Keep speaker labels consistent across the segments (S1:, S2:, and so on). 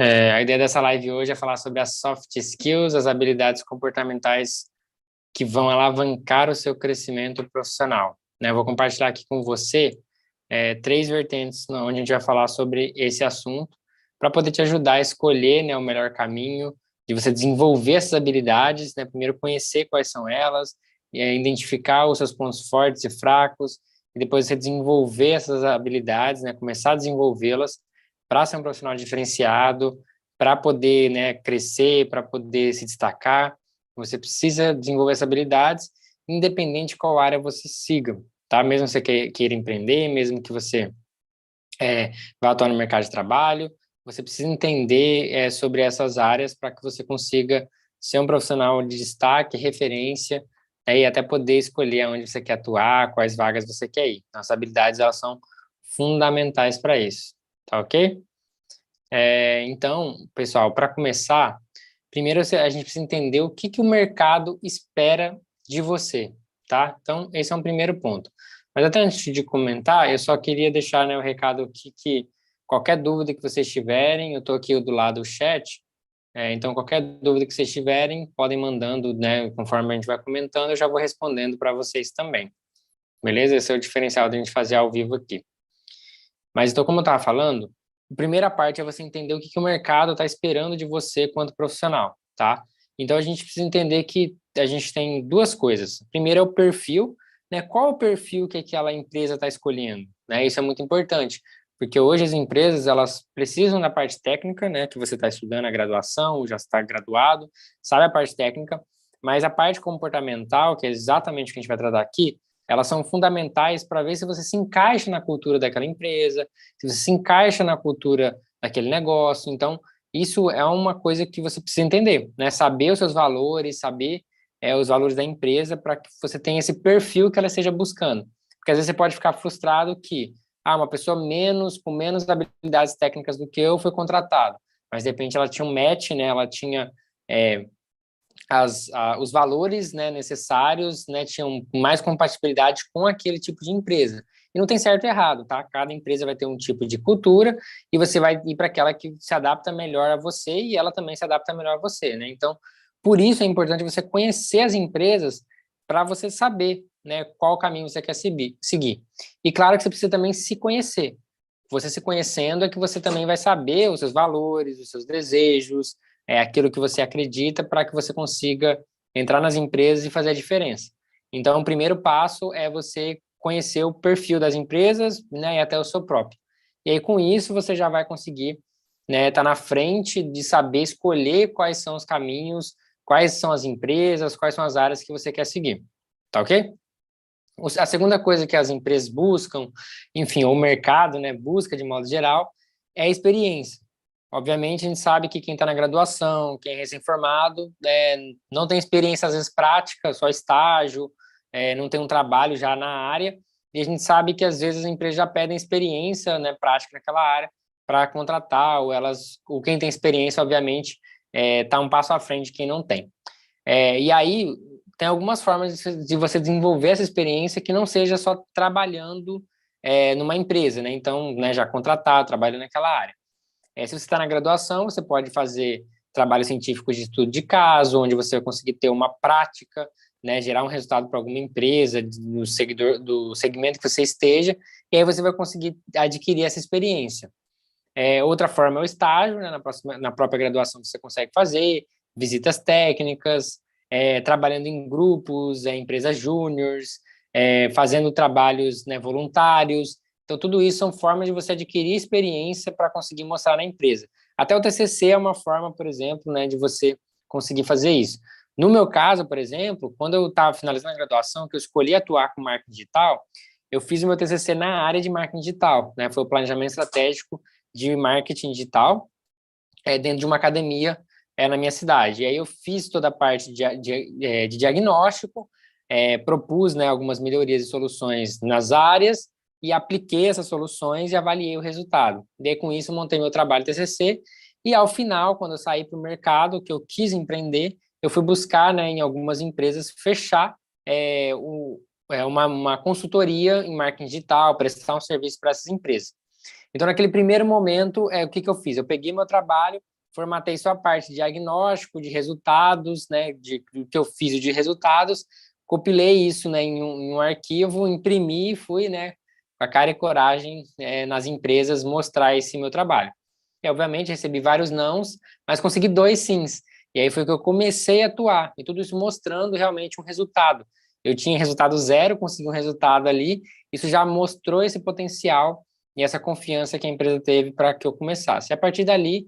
S1: A ideia dessa live hoje é falar sobre as soft skills, as habilidades comportamentais que vão alavancar o seu crescimento profissional, né? Eu vou compartilhar aqui com você três vertentes onde a gente vai falar sobre esse assunto para poder te ajudar a escolher, né, o melhor caminho de você desenvolver essas habilidades, né? Primeiro conhecer quais são elas, identificar os seus pontos fortes e fracos, e depois você desenvolver essas habilidades, né? Começar a desenvolvê-las para ser um profissional diferenciado, para poder, né, crescer, para poder se destacar. Você precisa desenvolver essas habilidades, independente de qual área você siga, tá? Mesmo que você queira empreender, mesmo que você vá atuar no mercado de trabalho, você precisa entender sobre essas áreas para que você consiga ser um profissional de destaque, referência, e até poder escolher onde você quer atuar, quais vagas você quer ir. As habilidades, elas são fundamentais para isso, tá ok? Então, pessoal, para começar, primeiro a gente precisa entender o que o mercado espera de você, tá? Então, esse é um primeiro ponto. Mas até antes de comentar, eu só queria deixar, né, o recado aqui que qualquer dúvida que vocês tiverem, eu estou aqui do lado do chat, então qualquer dúvida que vocês tiverem, podem mandando, né, conforme a gente vai comentando, eu já vou respondendo para vocês também. Beleza? Esse é o diferencial da gente fazer ao vivo aqui. Mas então, como eu estava falando, a primeira parte é você entender o que o mercado está esperando de você quanto profissional, tá? Então, a gente precisa entender que a gente tem duas coisas. Primeiro é o perfil, né? Qual é o perfil que aquela empresa está escolhendo, né? Isso é muito importante, porque hoje as empresas, elas precisam da parte técnica, né? Que você está estudando a graduação, já está graduado, sabe a parte técnica, mas a parte comportamental, que é exatamente o que a gente vai tratar aqui, elas são fundamentais para ver se você se encaixa na cultura daquela empresa, se você se encaixa na cultura daquele negócio. Então, isso é uma coisa que você precisa entender, né? Saber os seus valores, saber os valores da empresa para que você tenha esse perfil que ela esteja buscando. Porque às vezes você pode ficar frustrado que uma pessoa com menos habilidades técnicas do que eu foi contratado, mas de repente ela tinha um match, né? Ela tinha os valores, né, necessários, né, tinham mais compatibilidade com aquele tipo de empresa. E não tem certo e errado, tá? Cada empresa vai ter um tipo de cultura e você vai ir para aquela que se adapta melhor a você e ela também se adapta melhor a você, né? Então, por isso é importante você conhecer as empresas para você saber, né, qual caminho você quer seguir. E claro que você precisa também se conhecer. Você se conhecendo é que você também vai saber os seus valores, os seus desejos, aquilo que você acredita para que você consiga entrar nas empresas e fazer a diferença. Então, o primeiro passo é você conhecer o perfil das empresas, né, e até o seu próprio. E aí, com isso, você já vai conseguir, né, estar na frente de saber escolher quais são os caminhos, quais são as empresas, quais são as áreas que você quer seguir. Tá ok? A segunda coisa que as empresas buscam, enfim, o mercado, né, busca de modo geral, é a experiência. Obviamente, a gente sabe que quem está na graduação, quem é recém-formado, não tem experiência, às vezes, prática, só estágio, não tem um trabalho já na área, e a gente sabe que, às vezes, as empresas já pedem experiência, né, prática naquela área para contratar, ou quem tem experiência, obviamente, está um passo à frente de quem não tem. E aí, tem algumas formas de você desenvolver essa experiência que não seja só trabalhando numa empresa, né? Então, né, já contratado, trabalhando naquela área. Se você está na graduação, você pode fazer trabalho científico de estudo de caso, onde você vai conseguir ter uma prática, né, gerar um resultado para alguma empresa do segmento que você esteja, e aí você vai conseguir adquirir essa experiência. Outra forma é o estágio, né, na própria graduação você consegue fazer, visitas técnicas, trabalhando em grupos, empresas júniores, fazendo trabalhos, né, voluntários. Então, tudo isso são formas de você adquirir experiência para conseguir mostrar na empresa. Até o TCC é uma forma, por exemplo, né, de você conseguir fazer isso. No meu caso, por exemplo, quando eu estava finalizando a graduação, que eu escolhi atuar com marketing digital, eu fiz o meu TCC na área de marketing digital, né? Foi o planejamento estratégico de marketing digital dentro de uma academia na minha cidade. E aí eu fiz toda a parte de diagnóstico, propus, né, algumas melhorias e soluções nas áreas e apliquei essas soluções e avaliei o resultado. E aí, com isso, montei meu trabalho TCC e, ao final, quando eu saí para o mercado, que eu quis empreender, eu fui buscar, né, em algumas empresas fechar uma consultoria em marketing digital, prestar um serviço para essas empresas. Então, naquele primeiro momento, o que eu fiz? Eu peguei meu trabalho, formatei só a parte de diagnóstico, de resultados, né, do que eu fiz de resultados, compilei isso, né, em um arquivo, imprimi e fui, né, com a cara e coragem, nas empresas mostrar esse meu trabalho. E, obviamente, recebi vários nãos, mas consegui 2 sims. E aí foi que eu comecei a atuar, e tudo isso mostrando realmente um resultado. Eu tinha resultado zero, consegui um resultado ali, isso já mostrou esse potencial e essa confiança que a empresa teve para que eu começasse. E a partir dali,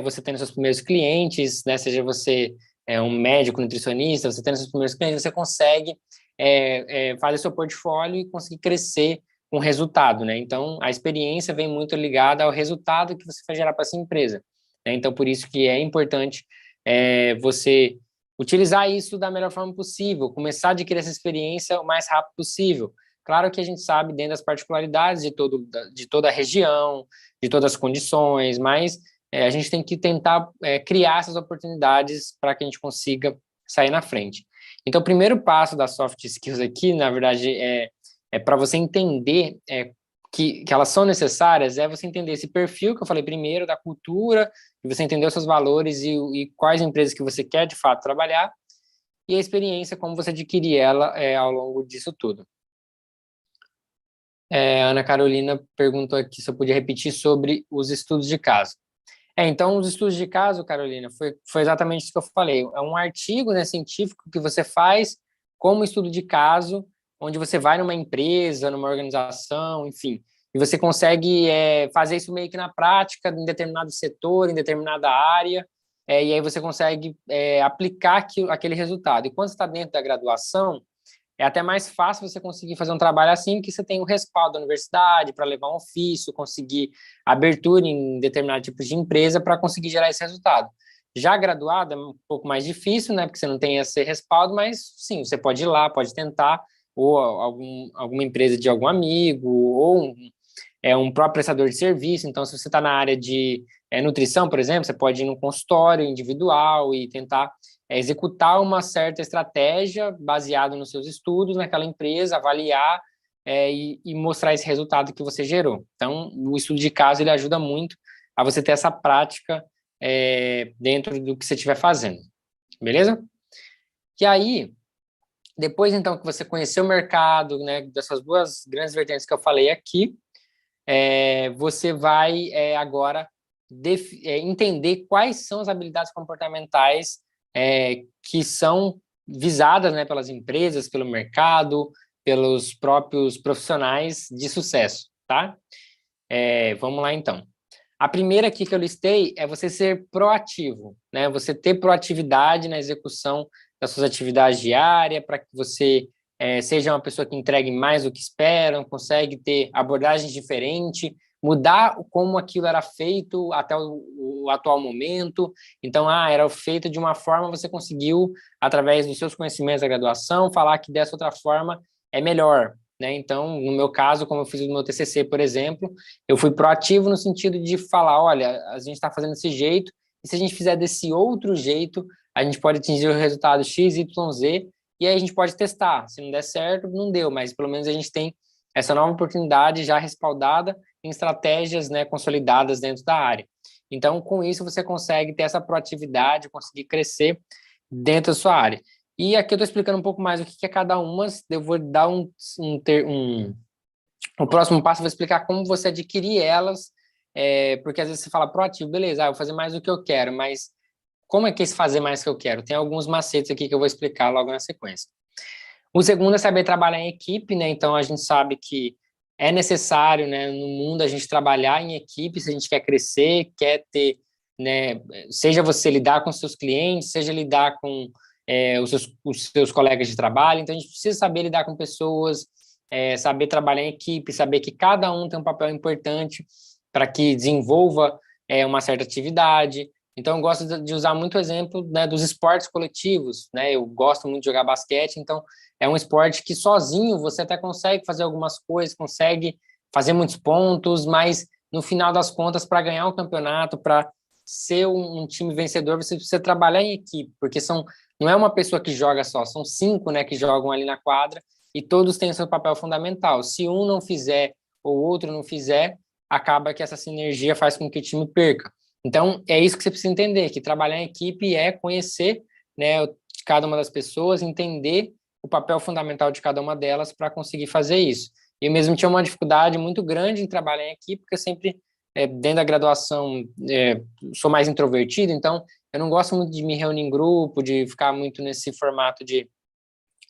S1: você tendo seus primeiros clientes, né, seja você um médico, nutricionista, você tendo seus primeiros clientes, você consegue fazer seu portfólio e conseguir crescer com resultado, né? Então, a experiência vem muito ligada ao resultado que você vai gerar para essa empresa, né? Então, por isso que é importante você utilizar isso da melhor forma possível, começar a adquirir essa experiência o mais rápido possível. Claro que a gente sabe dentro das particularidades de toda a região, de todas as condições, mas a gente tem que tentar criar essas oportunidades para que a gente consiga sair na frente. Então, o primeiro passo das soft skills aqui, na verdade, para você entender que elas são necessárias, você entender esse perfil que eu falei primeiro, da cultura, e você entender os seus valores e quais empresas que você quer, de fato, trabalhar, e a experiência, como você adquirir ela ao longo disso tudo. A Ana Carolina perguntou aqui se eu podia repetir sobre os estudos de caso. Então, os estudos de caso, Carolina, foi exatamente isso que eu falei. É um artigo, né, científico que você faz como estudo de caso, onde você vai numa empresa, numa organização, enfim, e você consegue fazer isso meio que na prática, em determinado setor, em determinada área, e aí você consegue aplicar aquele resultado. E quando você está dentro da graduação, é até mais fácil você conseguir fazer um trabalho assim, que você tem o respaldo da universidade para levar um ofício, conseguir abertura em determinado tipo de empresa para conseguir gerar esse resultado. Já graduado é um pouco mais difícil, né, porque você não tem esse respaldo, mas sim, você pode ir lá, pode tentar, ou alguma empresa de algum amigo, ou um próprio prestador de serviço. Então, se você está na área de nutrição, por exemplo, você pode ir no consultório individual e tentar executar uma certa estratégia baseada nos seus estudos naquela empresa, avaliar e mostrar esse resultado que você gerou. Então, o estudo de caso ele ajuda muito a você ter essa prática dentro do que você estiver fazendo. Beleza? E aí, depois, então, que você conheceu o mercado, né, dessas duas grandes vertentes que eu falei aqui, você vai agora entender quais são as habilidades comportamentais que são visadas, né, pelas empresas, pelo mercado, pelos próprios profissionais de sucesso, tá? Vamos lá, então. A primeira aqui que eu listei é você ser proativo, né? Você ter proatividade na execução das suas atividades diárias, para que você seja uma pessoa que entregue mais do que esperam, consegue ter abordagens diferentes, mudar como aquilo era feito até o atual momento. Então, era feito de uma forma, você conseguiu, através dos seus conhecimentos da graduação, falar que dessa outra forma é melhor, né? Então, no meu caso, como eu fiz no meu TCC, por exemplo, eu fui proativo no sentido de falar, olha, a gente está fazendo desse jeito, e se a gente fizer desse outro jeito, a gente pode atingir o resultado X, Y, Z, e aí a gente pode testar. Se não der certo, não deu, mas pelo menos a gente tem essa nova oportunidade já respaldada em estratégias, né, consolidadas dentro da área. Então, com isso, você consegue ter essa proatividade, conseguir crescer dentro da sua área. E aqui eu estou explicando um pouco mais o que é cada uma. Eu vou dar o próximo passo, eu vou explicar como você adquirir elas, porque às vezes você fala proativo, beleza, eu vou fazer mais do que eu quero, mas como é que é esse fazer mais do que eu quero? Tem alguns macetes aqui que eu vou explicar logo na sequência. O segundo é saber trabalhar em equipe, né? Então, a gente sabe que é necessário, né, no mundo a gente trabalhar em equipe se a gente quer crescer, quer ter, né, seja você lidar com seus clientes, seja lidar com os seus colegas de trabalho. Então, a gente precisa saber lidar com pessoas, saber trabalhar em equipe, saber que cada um tem um papel importante para que desenvolva uma certa atividade. Então, eu gosto de usar muito o exemplo, né, dos esportes coletivos, né? Eu gosto muito de jogar basquete, então é um esporte que sozinho você até consegue fazer algumas coisas, consegue fazer muitos pontos, mas no final das contas, para ganhar um campeonato, para ser um time vencedor, você precisa trabalhar em equipe, porque não é uma pessoa que joga só, são 5, né, que jogam ali na quadra, e todos têm seu papel fundamental. Se um não fizer ou o outro não fizer, acaba que essa sinergia faz com que o time perca. Então, é isso que você precisa entender, que trabalhar em equipe é conhecer, né, cada uma das pessoas, entender o papel fundamental de cada uma delas para conseguir fazer isso. Eu mesmo tinha uma dificuldade muito grande em trabalhar em equipe, porque eu sempre, dentro da graduação, sou mais introvertido, então eu não gosto muito de me reunir em grupo, de ficar muito nesse formato de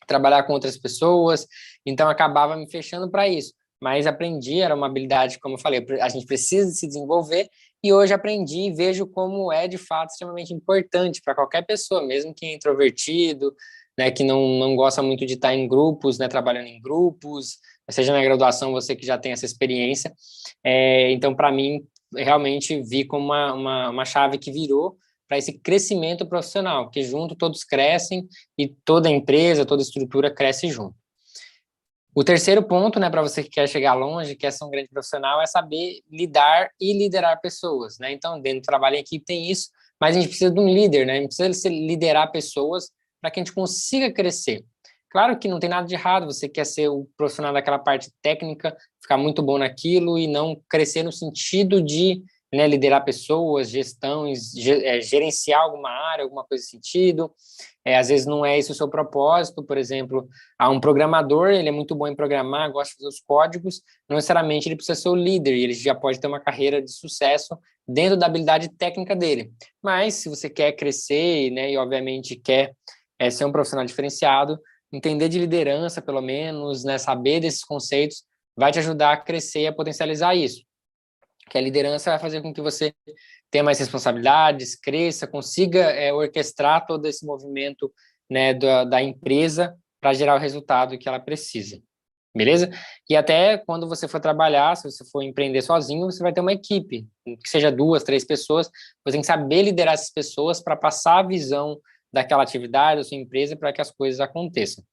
S1: trabalhar com outras pessoas, então acabava me fechando para isso. Mas aprendi, era uma habilidade, como eu falei, a gente precisa se desenvolver, e hoje aprendi e vejo como é de fato extremamente importante para qualquer pessoa, mesmo que é introvertido, né, que não gosta muito de estar em grupos, né, trabalhando em grupos, seja na graduação, você que já tem essa experiência. Então, para mim, realmente vi como uma chave que virou para esse crescimento profissional, que junto todos crescem e toda empresa, toda estrutura cresce junto. O terceiro ponto, né, para você que quer chegar longe, quer ser um grande profissional, é saber lidar e liderar pessoas, né? Então, dentro do trabalho em equipe tem isso, mas a gente precisa de um líder, né? A gente precisa liderar pessoas para que a gente consiga crescer. Claro que não tem nada de errado, você quer ser o profissional daquela parte técnica, ficar muito bom naquilo e não crescer no sentido de, né, liderar pessoas, gestões, gerenciar alguma área, alguma coisa nesse sentido. Às vezes não é esse o seu propósito, por exemplo, um programador, ele é muito bom em programar, gosta de fazer os códigos, não necessariamente ele precisa ser o líder, e ele já pode ter uma carreira de sucesso dentro da habilidade técnica dele. Mas se você quer crescer, né, e obviamente quer ser um profissional diferenciado, entender de liderança, pelo menos, né, saber desses conceitos, vai te ajudar a crescer e a potencializar isso. Que a liderança vai fazer com que você tenha mais responsabilidades, cresça, consiga orquestrar todo esse movimento, né, da empresa para gerar o resultado que ela precisa. Beleza? E até quando você for trabalhar, se você for empreender sozinho, você vai ter uma equipe, que seja 2, 3 pessoas, você tem que saber liderar essas pessoas para passar a visão daquela atividade, da sua empresa, para que as coisas aconteçam,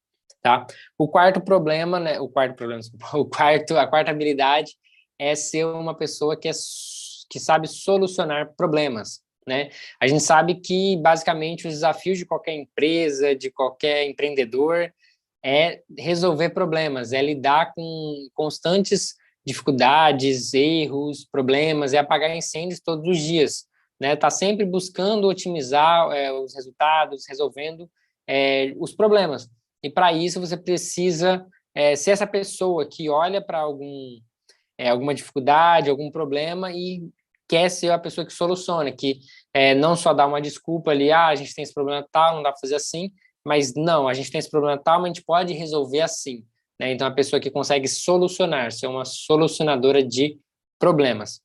S1: tá? O quarto problema, né, a quarta habilidade é ser uma pessoa que sabe solucionar problemas, né? A gente sabe que, basicamente, os desafios de qualquer empresa, de qualquer empreendedor, é resolver problemas, é lidar com constantes dificuldades, erros, problemas, é apagar incêndios todos os dias, né? Tá sempre buscando otimizar os resultados, resolvendo os problemas. E para isso você precisa ser essa pessoa que olha para alguma dificuldade, algum problema e quer ser a pessoa que soluciona, que não só dá uma desculpa ali, a gente tem esse problema tal, não dá para fazer assim, mas não, a gente tem esse problema tal, mas a gente pode resolver assim, né? Então, a pessoa que consegue solucionar, ser uma solucionadora de problemas.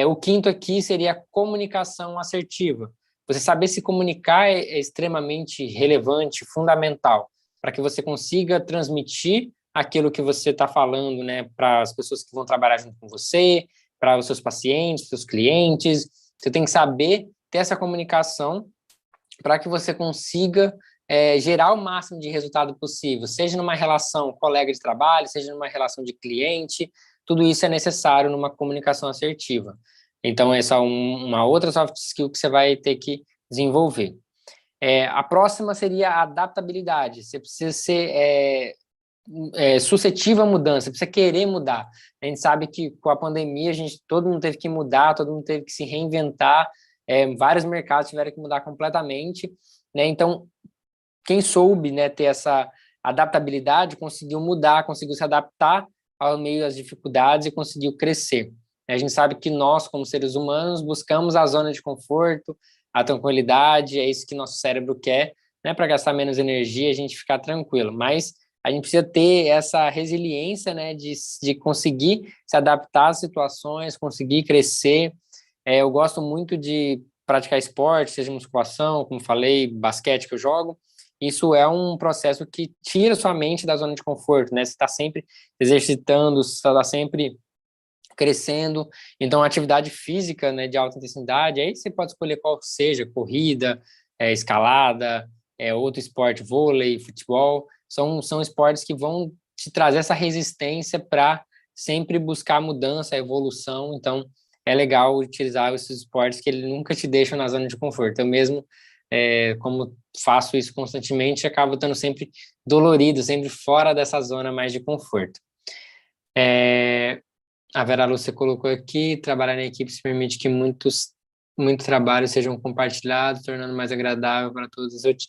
S1: O quinto aqui seria a comunicação assertiva. Você saber se comunicar é extremamente relevante, fundamental, para que você consiga transmitir aquilo que você está falando, né, para as pessoas que vão trabalhar junto com você, para os seus pacientes, seus clientes. Você tem que saber ter essa comunicação para que você consiga gerar o máximo de resultado possível, seja numa relação colega de trabalho, seja numa relação de cliente, tudo isso é necessário numa comunicação assertiva. Então, essa é uma outra soft skill que você vai ter que desenvolver. A próxima seria a adaptabilidade. Você precisa ser suscetível à mudança, precisa querer mudar. A gente sabe que com a pandemia, todo mundo teve que mudar, todo mundo teve que se reinventar, vários mercados tiveram que mudar completamente, né? Então, quem soube, né, ter essa adaptabilidade, conseguiu mudar, conseguiu se adaptar ao meio das dificuldades e conseguiu crescer. A gente sabe que nós, como seres humanos, buscamos a zona de conforto, a tranquilidade, é isso que nosso cérebro quer, né, para gastar menos energia e a gente ficar tranquilo. Mas a gente precisa ter essa resiliência, né, de conseguir se adaptar às situações, conseguir crescer. Eu gosto muito de praticar esporte, seja musculação, como falei, basquete que eu jogo. Isso é um processo que tira sua mente da zona de conforto, né? Você está sempre exercitando, você está sempre crescendo. Então, a atividade física, né, de alta intensidade, aí você pode escolher qual seja, corrida, escalada, outro esporte, vôlei, futebol, são esportes que vão te trazer essa resistência para sempre buscar mudança, evolução. Então, é legal utilizar esses esportes que ele nunca te deixam na zona de conforto. Eu mesmo, como faço isso constantemente, acabo estando sempre dolorido, sempre fora dessa zona mais de conforto. A Vera Lúcia colocou aqui, trabalhar em equipe se permite que muitos trabalhos sejam compartilhados, tornando mais agradável para todos os outros.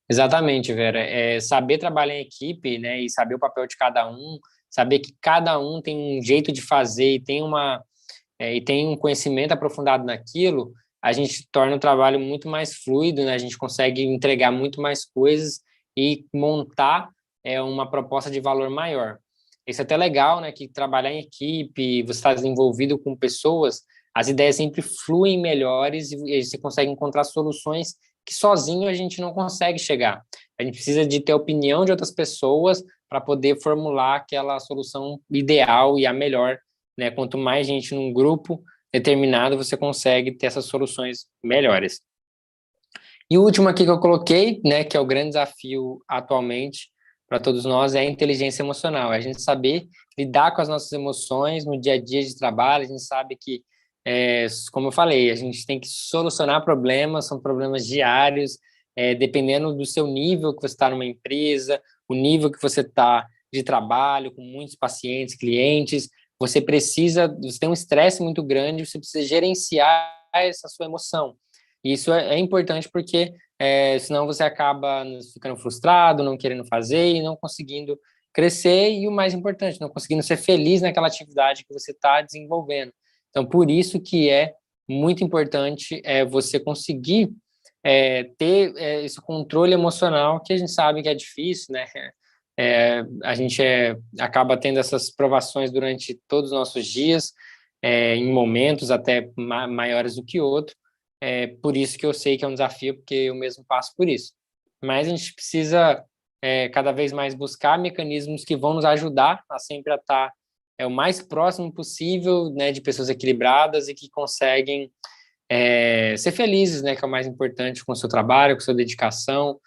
S1: Exatamente, Vera. É saber trabalhar em equipe, né, e saber o papel de cada um, saber que cada um tem um jeito de fazer e tem um conhecimento aprofundado naquilo, a gente torna o trabalho muito mais fluido, né? A gente consegue entregar muito mais coisas e montar uma proposta de valor maior. Isso é até legal, né? Que trabalhar em equipe, você está desenvolvido com pessoas, as ideias sempre fluem melhores e você consegue encontrar soluções que sozinho a gente não consegue chegar. A gente precisa de ter a opinião de outras pessoas para poder formular aquela solução ideal e a melhor, né? Quanto mais gente num grupo determinado, você consegue ter essas soluções melhores. E o último aqui que eu coloquei, né, que é o grande desafio atualmente para todos nós, é a inteligência emocional. É a gente saber lidar com as nossas emoções no dia a dia de trabalho. A gente sabe que, como eu falei, a gente tem que solucionar problemas, são problemas diários, dependendo do seu nível que você está numa empresa, o nível que você está de trabalho, com muitos pacientes, clientes, você tem um estresse muito grande, você precisa gerenciar essa sua emoção. E isso é importante porque senão você acaba ficando frustrado, não querendo fazer e não conseguindo crescer e o mais importante, não conseguindo ser feliz naquela atividade que você está desenvolvendo. Então, por isso que é muito importante você conseguir ter esse controle emocional que a gente sabe que é difícil, né? A gente acaba tendo essas provações durante todos os nossos dias, em momentos até maiores do que outros. Por isso que eu sei que é um desafio, porque eu mesmo passo por isso. Mas a gente precisa cada vez mais buscar mecanismos que vão nos ajudar a sempre estar o mais próximo possível, né, de pessoas equilibradas e que conseguem ser felizes, né, que é o mais importante com o seu trabalho, com a sua dedicação,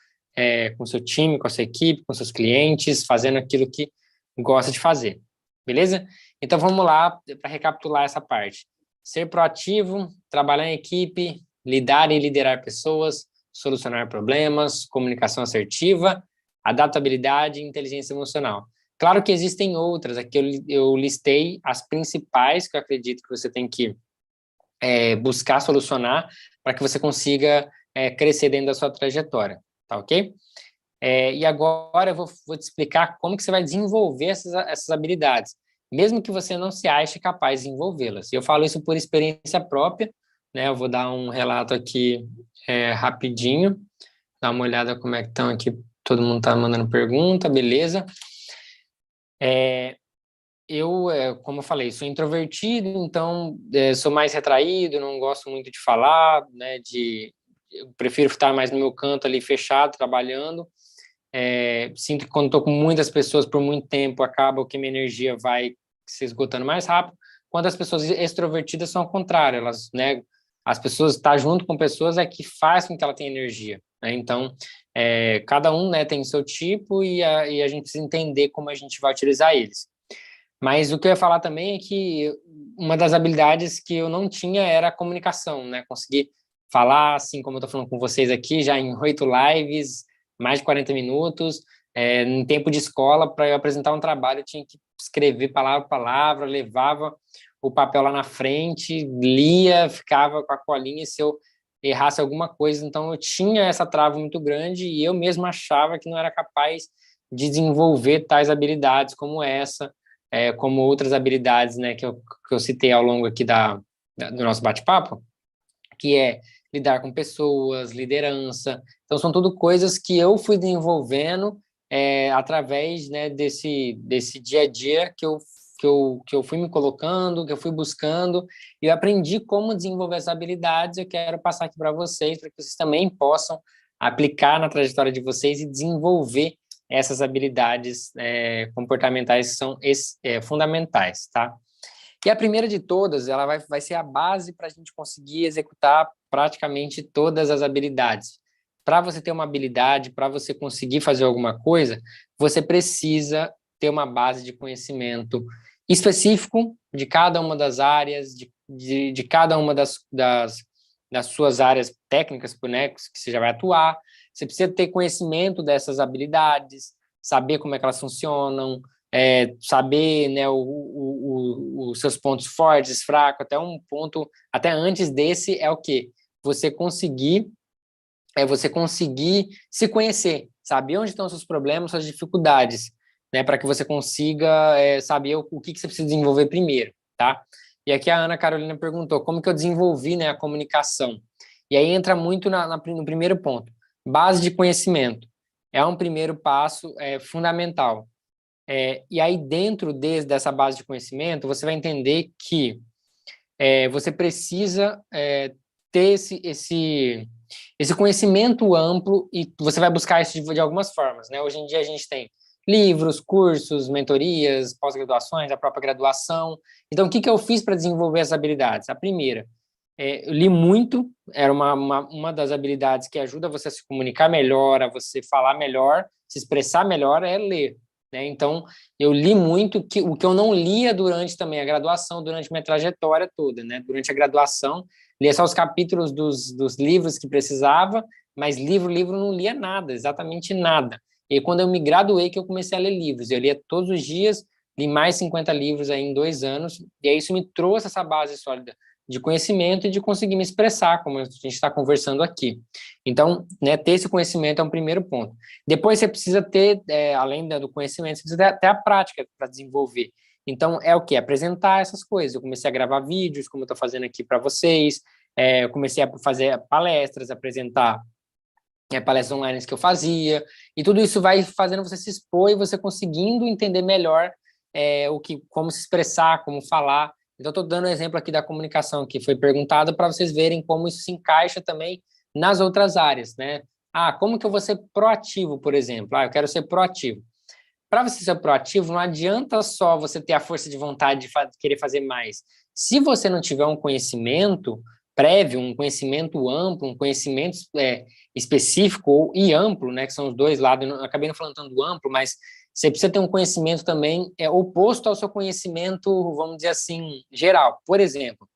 S1: com o seu time, com a sua equipe, com seus clientes, fazendo aquilo que gosta de fazer. Beleza? Então vamos lá para recapitular essa parte. Ser proativo, trabalhar em equipe, lidar e liderar pessoas, solucionar problemas, comunicação assertiva, adaptabilidade e inteligência emocional. Claro que existem outras, aqui eu listei as principais que eu acredito que você tem que buscar solucionar para que você consiga crescer dentro da sua trajetória, tá ok? E agora eu vou te explicar como que você vai desenvolver essas habilidades, mesmo que você não se ache capaz de desenvolvê-las. E eu falo isso por experiência própria, né? Eu vou dar um relato aqui rapidinho, dar uma olhada como é que estão aqui, todo mundo está mandando pergunta, beleza. Como eu falei, sou introvertido, então sou mais retraído, não gosto muito de falar, né? Eu prefiro estar mais no meu canto ali fechado, trabalhando. Sinto que quando estou com muitas pessoas por muito tempo, acaba que minha energia vai se esgotando mais rápido. Quando as pessoas extrovertidas são ao contrário, elas, né? As pessoas estar junto com pessoas é que faz com que ela tenha energia, né? Então, cada um, né, tem o seu tipo e a gente precisa entender como a gente vai utilizar eles. Mas o que eu ia falar também é que uma das habilidades que eu não tinha era a comunicação, né? Conseguir falar, assim como eu estou falando com vocês aqui, já em 8 lives, mais de 40 minutos, em tempo de escola, para eu apresentar um trabalho, eu tinha que escrever palavra por palavra, levava o papel lá na frente, lia, ficava com a colinha, e se eu errasse alguma coisa, então eu tinha essa trava muito grande e eu mesmo achava que não era capaz de desenvolver tais habilidades como essa, como outras habilidades, né, que eu citei ao longo aqui do nosso bate-papo, que é lidar com pessoas, liderança. Então, são tudo coisas que eu fui desenvolvendo através, né, desse dia a dia que eu fui me colocando, que eu fui buscando, e eu aprendi como desenvolver essas habilidades. Eu quero passar aqui para vocês, para que vocês também possam aplicar na trajetória de vocês e desenvolver essas habilidades comportamentais que são fundamentais, tá? E a primeira de todas, ela vai ser a base para a gente conseguir executar praticamente todas as habilidades. Para você ter uma habilidade, para você conseguir fazer alguma coisa, você precisa ter uma base de conhecimento específico de cada uma das áreas, de cada uma das suas áreas técnicas, né, que você já vai atuar. Você precisa ter conhecimento dessas habilidades, saber como é que elas funcionam, saber, né, os seus pontos fortes, fracos, até um ponto, até antes desse é o quê? Você conseguir se conhecer, saber onde estão os seus problemas, suas dificuldades, né, para que você consiga saber o que você precisa desenvolver primeiro, tá? E aqui a Ana Carolina perguntou como que eu desenvolvi, né, a comunicação. E aí entra muito no primeiro ponto. Base de conhecimento. É um primeiro passo fundamental. E aí, dentro dessa base de conhecimento, você vai entender que você precisa ter esse conhecimento amplo e você vai buscar isso de algumas formas, né? Hoje em dia a gente tem livros, cursos, mentorias, pós-graduações, a própria graduação. Então, o que eu fiz para desenvolver essas habilidades? A primeira, eu li muito, era uma das habilidades que ajuda você a se comunicar melhor, a você falar melhor, se expressar melhor, é ler, né? Então, eu li muito, o que eu não lia durante também a graduação, durante minha trajetória toda, né? Durante a graduação, lia só os capítulos dos livros que precisava, mas livro não lia nada, exatamente nada. E quando eu me graduei, que eu comecei a ler livros, eu lia todos os dias, li mais 50 livros aí em 2 anos, e aí isso me trouxe essa base sólida de conhecimento e de conseguir me expressar, como a gente está conversando aqui. Então, né, ter esse conhecimento é um primeiro ponto. Depois você precisa ter, além do conhecimento, você precisa ter a prática para desenvolver. Então, é o quê? Apresentar essas coisas. Eu comecei a gravar vídeos, como eu estou fazendo aqui para vocês, eu comecei a fazer palestras, apresentar palestras online que eu fazia, e tudo isso vai fazendo você se expor e você conseguindo entender melhor como se expressar, como falar. Então, estou dando um exemplo aqui da comunicação, que foi perguntado, para vocês verem como isso se encaixa também nas outras áreas, né? Como que eu vou ser proativo, por exemplo? Eu quero ser proativo. Para você ser proativo, não adianta só você ter a força de vontade de querer fazer mais. Se você não tiver um conhecimento prévio, um conhecimento amplo, um conhecimento específico e amplo, né, que são os dois lados, eu acabei não falando tanto do amplo, mas você precisa ter um conhecimento também oposto ao seu conhecimento, vamos dizer assim, geral. Por exemplo,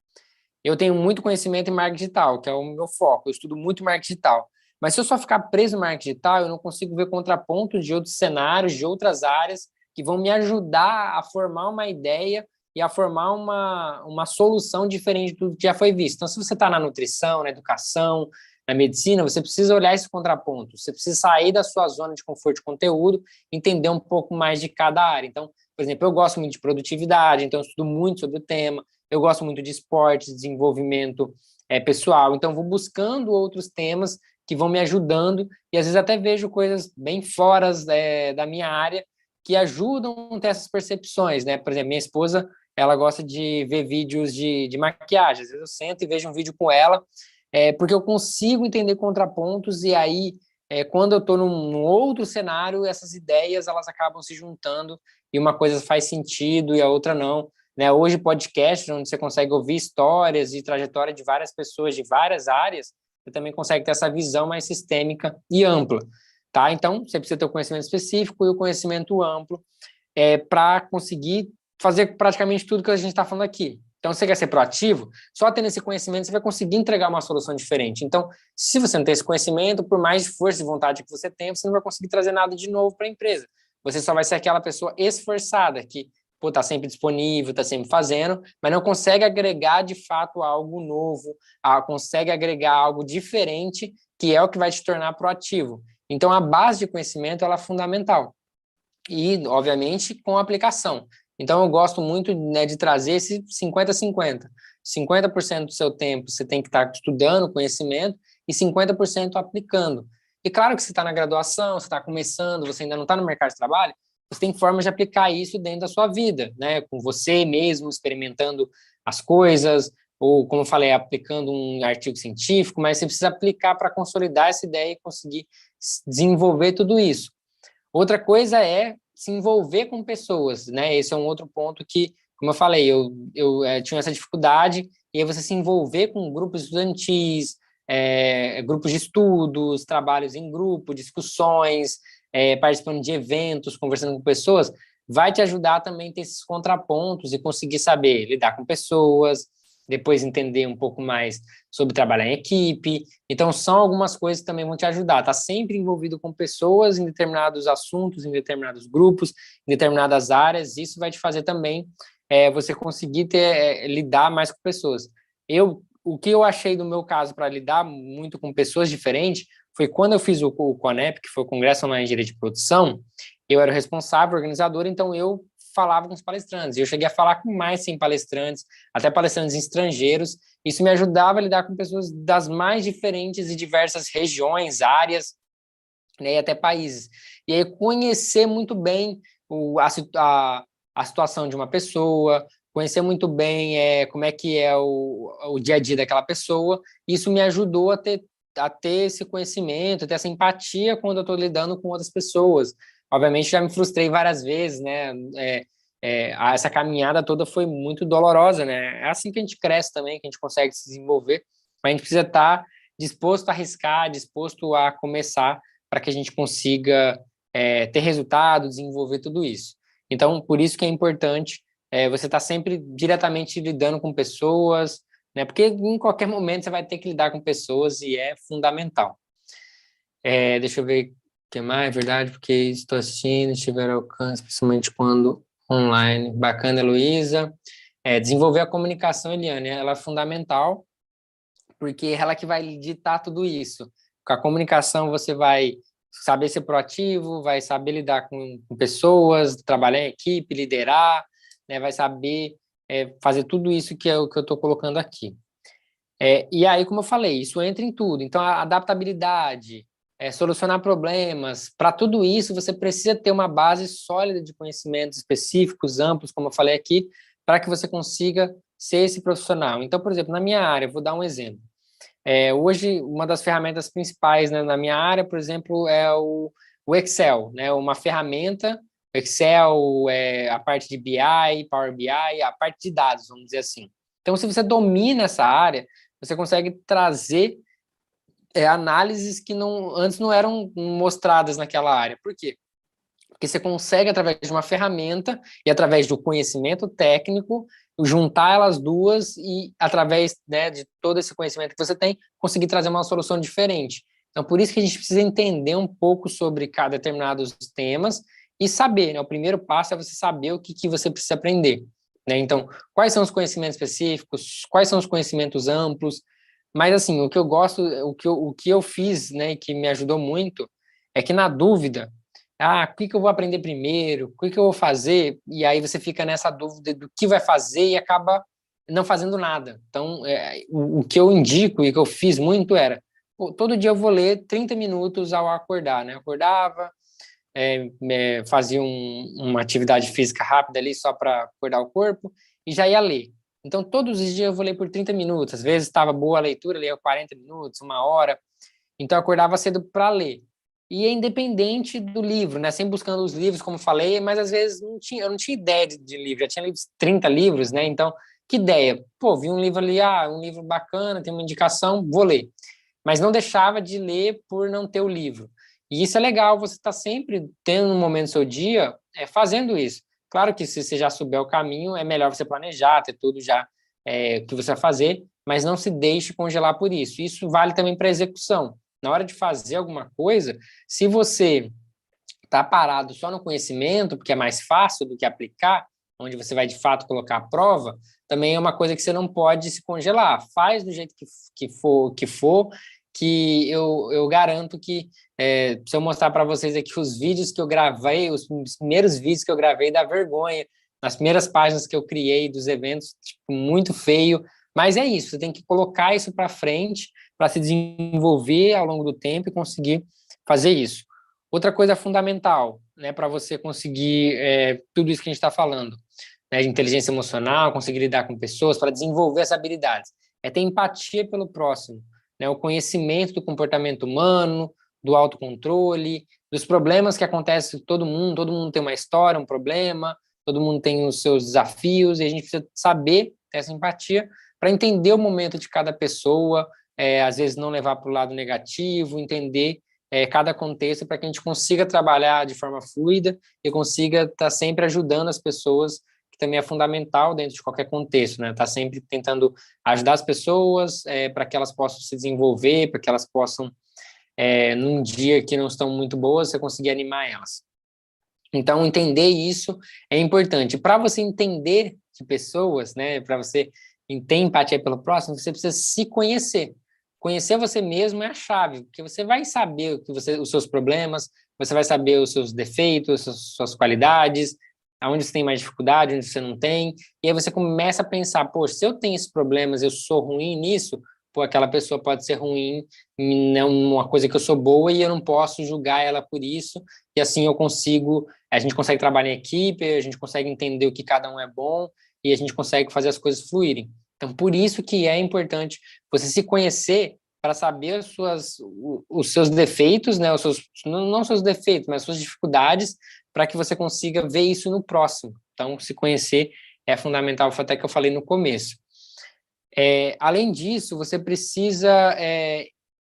S1: eu tenho muito conhecimento em marketing digital, que é o meu foco, eu estudo muito marketing digital. Mas se eu só ficar preso no marketing digital, eu não consigo ver contrapontos de outros cenários, de outras áreas, que vão me ajudar a formar uma ideia e a formar uma solução diferente do que já foi visto. Então, se você está na nutrição, na educação, na medicina, você precisa olhar esse contraponto, você precisa sair da sua zona de conforto de conteúdo, entender um pouco mais de cada área. Então, por exemplo, eu gosto muito de produtividade, então eu estudo muito sobre o tema, eu gosto muito de esporte, desenvolvimento pessoal, então vou buscando outros temas que vão me ajudando, e às vezes até vejo coisas bem fora da minha área que ajudam a ter essas percepções, né? Por exemplo, minha esposa, ela gosta de ver vídeos de maquiagem, às vezes eu sento e vejo um vídeo com ela, porque eu consigo entender contrapontos, e aí, quando eu estou num outro cenário, essas ideias, elas acabam se juntando, e uma coisa faz sentido e a outra não, né? Hoje, podcasts, onde você consegue ouvir histórias e trajetória de várias pessoas de várias áreas, você também consegue ter essa visão mais sistêmica e ampla, tá? Então, você precisa ter o conhecimento específico e o conhecimento amplo para conseguir fazer praticamente tudo que a gente está falando aqui. Então, você quer ser proativo? Só tendo esse conhecimento, você vai conseguir entregar uma solução diferente. Então, se você não tem esse conhecimento, por mais força e vontade que você tenha, você não vai conseguir trazer nada de novo para a empresa. Você só vai ser aquela pessoa esforçada que está sempre disponível, está sempre fazendo, mas não consegue agregar de fato algo novo, consegue agregar algo diferente, que é o que vai te tornar proativo. Então, a base de conhecimento ela é fundamental. E, obviamente, com aplicação. Então, eu gosto muito, né, de trazer esse 50-50. 50% do seu tempo você tem que estar estudando conhecimento e 50% aplicando. E claro que você está na graduação, você está começando, você ainda não está no mercado de trabalho, você tem formas de aplicar isso dentro da sua vida, né? Com você mesmo, experimentando as coisas, ou, como eu falei, aplicando um artigo científico, mas você precisa aplicar para consolidar essa ideia e conseguir desenvolver tudo isso. Outra coisa é se envolver com pessoas, né? Esse é um outro ponto que, como eu falei, eu tinha essa dificuldade, e aí você se envolver com grupos estudantis, grupos de estudos, trabalhos em grupo, discussões, participando de eventos, conversando com pessoas, vai te ajudar também a ter esses contrapontos e conseguir saber lidar com pessoas, depois entender um pouco mais sobre trabalhar em equipe. Então, são algumas coisas que também vão te ajudar. Tá sempre envolvido com pessoas em determinados assuntos, em determinados grupos, em determinadas áreas. Isso vai te fazer também você conseguir lidar mais com pessoas. O que eu achei do meu caso para lidar muito com pessoas diferentes foi quando eu fiz o CONEP, que foi o Congresso Online de Engenharia de Produção. Eu era o responsável, organizador, então eu falava com os palestrantes. Eu cheguei a falar com mais de 100 palestrantes, até palestrantes estrangeiros. Isso me ajudava a lidar com pessoas das mais diferentes e diversas regiões, áreas, né, e até países. E aí conhecer muito bem a situação de uma pessoa, conhecer muito bem como é que é o dia a dia daquela pessoa. Isso me ajudou a ter esse conhecimento, a ter essa empatia quando eu estou lidando com outras pessoas. Obviamente, já me frustrei várias vezes, né? Essa caminhada toda foi muito dolorosa, né? É assim que a gente cresce também, que a gente consegue se desenvolver, mas a gente precisa estar disposto a arriscar, disposto a começar para que a gente consiga ter resultado, desenvolver tudo isso. Então, por isso que é importante você estar sempre diretamente lidando com pessoas, né? Porque em qualquer momento você vai ter que lidar com pessoas e é fundamental. Deixa eu ver o que mais, é verdade, porque estou assistindo, tiver alcance, principalmente quando online. Bacana, Heloísa. Desenvolver a comunicação, Eliane, ela é fundamental, porque é ela que vai ditar tudo isso. Com a comunicação você vai saber ser proativo, vai saber lidar com pessoas, trabalhar em equipe, liderar, né? Vai saber fazer tudo isso que é o que eu estou colocando aqui. E aí, como eu falei, isso entra em tudo. Então, a adaptabilidade, solucionar problemas, para tudo isso você precisa ter uma base sólida de conhecimentos específicos, amplos, como eu falei aqui, para que você consiga ser esse profissional. Então, por exemplo, na minha área, vou dar um exemplo. Hoje, uma das ferramentas principais, né, na minha área, por exemplo, é o Excel, né, uma ferramenta, Excel, a parte de BI, Power BI, a parte de dados, vamos dizer assim. Então, se você domina essa área, você consegue trazer análises que antes não eram mostradas naquela área. Por quê? Porque você consegue, através de uma ferramenta e através do conhecimento técnico, juntar elas duas e, através, né, de todo esse conhecimento que você tem, conseguir trazer uma solução diferente. Então, por isso que a gente precisa entender um pouco sobre cada determinados temas e saber, né? O primeiro passo é você saber o que você precisa aprender, né? Então, quais são os conhecimentos específicos, quais são os conhecimentos amplos, mas, assim, o que eu gosto, o que eu fiz, né, que me ajudou muito, é que, na dúvida, o que eu vou aprender primeiro, o que eu vou fazer, e aí você fica nessa dúvida do que vai fazer e acaba não fazendo nada. Então, o que eu indico e o que eu fiz muito era, todo dia eu vou ler 30 minutos ao acordar, né? Eu acordava, fazia uma atividade física rápida ali só para acordar o corpo e já ia ler. Então, todos os dias eu vou ler por 30 minutos. Às vezes estava boa a leitura, lia 40 minutos, uma hora. Então, eu acordava cedo para ler. E é independente do livro, né? Sempre buscando os livros, como falei, mas às vezes eu não tinha ideia de livro. Já tinha lido 30 livros, né? Então, que ideia? Pô, vi um livro ali, um livro bacana, tem uma indicação, vou ler. Mas não deixava de ler por não ter o livro. E isso é legal, você está sempre tendo um momento do seu dia fazendo isso. Claro que se você já souber o caminho, é melhor você planejar, ter tudo já que você vai fazer, mas não se deixe congelar por isso. Isso vale também para execução. Na hora de fazer alguma coisa, se você está parado só no conhecimento, porque é mais fácil do que aplicar, onde você vai de fato colocar a prova, também é uma coisa que você não pode se congelar. Faz do jeito que for, que eu garanto que, se eu mostrar para vocês aqui os vídeos que eu gravei, os primeiros vídeos que eu gravei da vergonha, nas primeiras páginas que eu criei dos eventos, tipo, muito feio, mas é isso, você tem que colocar isso para frente para se desenvolver ao longo do tempo e conseguir fazer isso. Outra coisa fundamental, né, para você conseguir tudo isso que a gente está falando, né, de inteligência emocional, conseguir lidar com pessoas, para desenvolver essas habilidades, é ter empatia pelo próximo, né, o conhecimento do comportamento humano, do autocontrole, dos problemas que acontecem com todo mundo tem uma história, um problema, todo mundo tem os seus desafios, e a gente precisa saber ter essa empatia para entender o momento de cada pessoa, às vezes não levar para o lado negativo, entender cada contexto para que a gente consiga trabalhar de forma fluida e consiga estar sempre ajudando as pessoas que também é fundamental dentro de qualquer contexto, né? Tá sempre tentando ajudar as pessoas para que elas possam se desenvolver, para que elas possam, num dia que não estão muito boas, você conseguir animar elas. Então, entender isso é importante. Para você entender de pessoas, né, para você ter empatia pelo próximo, você precisa se conhecer. Conhecer você mesmo é a chave, porque você vai saber os seus problemas, você vai saber os seus defeitos, suas qualidades, aonde você tem mais dificuldade, onde você não tem, e aí você começa a pensar, poxa, se eu tenho esses problemas, eu sou ruim nisso, pô, aquela pessoa pode ser ruim em uma coisa que eu sou boa e eu não posso julgar ela por isso, e assim a gente consegue trabalhar em equipe, a gente consegue entender o que cada um é bom e a gente consegue fazer as coisas fluírem. Então, por isso que é importante você se conhecer para saber os seus defeitos, né? Não seus defeitos, mas as suas dificuldades, para que você consiga ver isso no próximo. Então, se conhecer é fundamental, foi até que eu falei no começo. Além disso, você precisa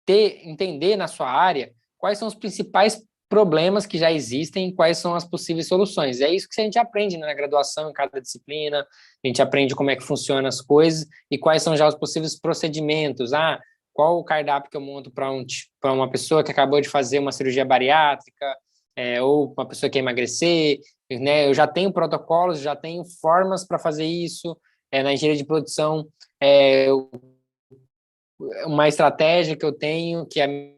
S1: entender na sua área quais são os principais problemas que já existem e quais são as possíveis soluções. É isso que a gente aprende, né, na graduação, em cada disciplina, a gente aprende como é que funcionam as coisas e quais são já os possíveis procedimentos. Qual o cardápio que eu monto para uma pessoa que acabou de fazer uma cirurgia bariátrica, ou uma pessoa que quer emagrecer, né? Eu já tenho protocolos, já tenho formas para fazer isso. Na engenharia de produção, uma estratégia que eu tenho, que é